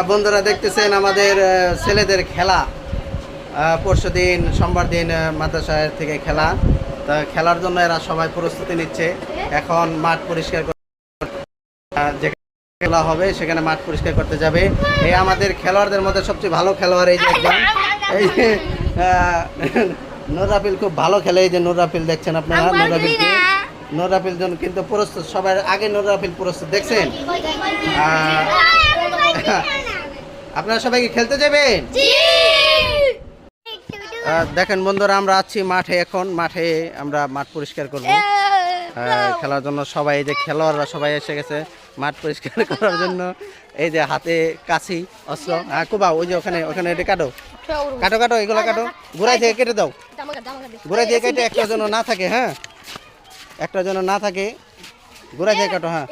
বন্ধুরা দেখতেছেন আমাদের ছেলেদের খেলা পরশুদিন সোমবার দিন মাদ্রাসায় থেকে খেলা। তা খেলার জন্য এরা সবাই প্রস্তুতি নিচ্ছে। এখন মাঠ পরিষ্কার খেলা হবে সেখানে মাঠ পরিষ্কার করতে যাবে। এই আমাদের খেলোয়াড়দের মধ্যে সবচেয়ে ভালো খেলোয়াড় এই যে একজন, এই যে নুরাফিল খুব ভালো খেলে। এই যে নুরাফিল দেখছেন আপনারা, নুরাফিল জন কিন্তু প্রস্তুত, সবার আগে নুরাফিল প্রস্তুত দেখছেন। আপনারা সবাইকে খেলতে যাবেন। দেখেন বন্ধুরা, আমরা আছি মাঠে। এখন মাঠে আমরা মাঠ পরিষ্কার করব খেলার জন্য। সবাই এই যে খেলোয়াড়রা সবাই এসে গেছে মাঠ পরিষ্কার করার জন্য। এই যে হাতে কাছি অস্ত্র, কুবা ওই যে ওখানে ওখানে এটা কাটো কাটো কাটো, এগুলো কাটো, গোড়াই থেকে কেটে দাও, গোড়াই থেকে কেটে একটা যেন না থাকে। হ্যাঁ, একটা যেন না থাকে, গোড়াই থেকে কাটো। হ্যাঁ,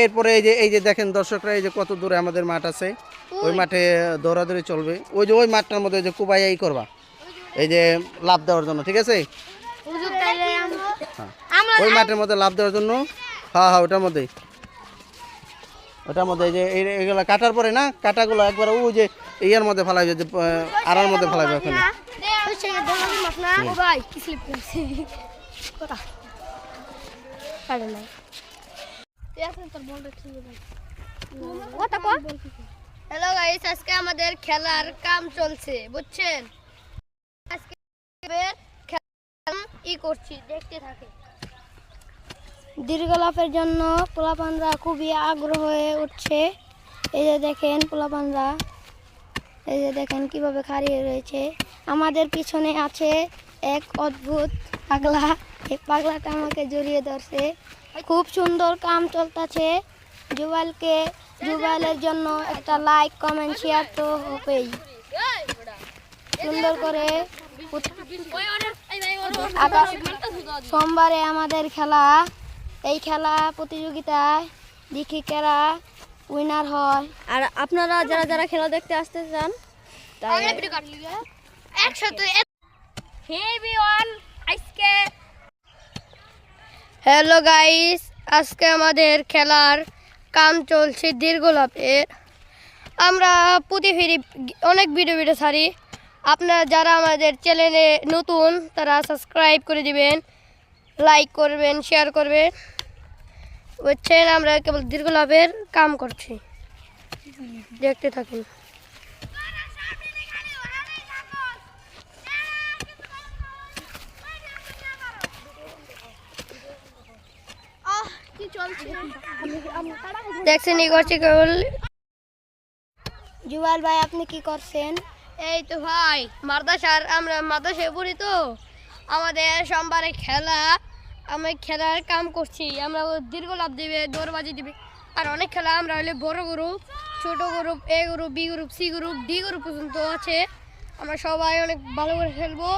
এরপরে এই যে দেখেন দর্শকরা, এই যে কত দূরে আমাদের মাঠ আছে, ওই মাঠে দৌড়াদৌড়ি চলবে। ওই যে ওই মাঠটার মধ্যে যে কুবাই করবা, এই যে লাভ দেওয়ার জন্য, ঠিক আছে? ওই মাঠের মধ্যে লাভ দেওয়ার জন্য। হ্যাঁ হ্যাঁ, ওটার মধ্যে এই যে এইগুলো কাটার পরে না, কাটাগুলো একবার ওই যে ইয়ার মধ্যে ফেলাবে, যে আড়ার মধ্যে ফেলাবে ওখানে। হ্যালো গাইস, আজকে আমাদের খেলার কাম চলছে, বুঝছেন? আজকে করছি, দেখতে থাকে। দীর্ঘলাপের জন্য পোলাপানরা খুবই আগ্রহ হয়ে উঠছে। এই যে দেখেন পোলাপানরা, এই যে দেখেন কিভাবে খাড়িয়ে রয়েছে। আমাদের পিছনে আছে এক অদ্ভুত পাগলা। এই পাগলাটা আমাকে জড়িয়ে ধরছে। খুব সুন্দর কাম চলতেছে। জুবাইলের জন্য একটা লাইক কমেন্ট শেয়ার তো হবেই। সুন্দর করে সোমবারে আমাদের খেলা। এই খেলা প্রতিযোগিতায় দেখি কারা উইনার হয়। আর আপনারা যারা যারা খেলা দেখতে আসতে চান, হ্যালো গাইস, আজকে আমাদের খেলার কাম চলছে দীর্ঘলাপের। আমরা প্রতি ফিরি অনেক ভিডিও ছাড়ি। আপনারা যারা আমাদের চ্যানেলে নতুন তারা সাবস্ক্রাইব করে দিবেন, লাইক করবেন, শেয়ার করবেন, বুঝছেন? আমরা কেবল দীর্ঘলাভের কাম করছি, দেখতে থাকুন। দেখছেন এই করছি কেবল। জুবাইল ভাই, আপনি কি করছেন? এই তো ভাই, আমরা মাদ্রাসায় পড়ি, তো আমাদের সোমবারে খেলা, আমি খেলার কাম করছি। আমরা দীর্ঘ লাভ দিবে, দৌড়বাজি দিবে, আর অনেক খেলা। আমরা হলে বড় গ্রুপ, ছোট group, A group, B group, C group, D group পর্যন্ত আছে। আমরা সবাই অনেক ভালো করে খেলবো।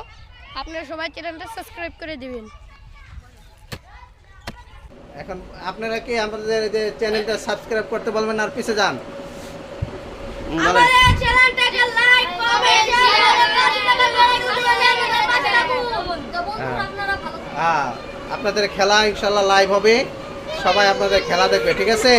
আপনারা সবাই চ্যানেলটা সাবস্ক্রাইব করে দিবেন। এখন আপনারা কি আমাদের যে চ্যানেলটা সাবস্ক্রাইব করতে বলবেন আর পিছে যান? আমাদের চ্যানেলটাকে লাইক, কমেন্ট, শেয়ার আপনাদের খেলা ইনশাআল্লাহ লাইভ হবে, সবাই আপনাদের খেলা দেখবে, ঠিক আছে?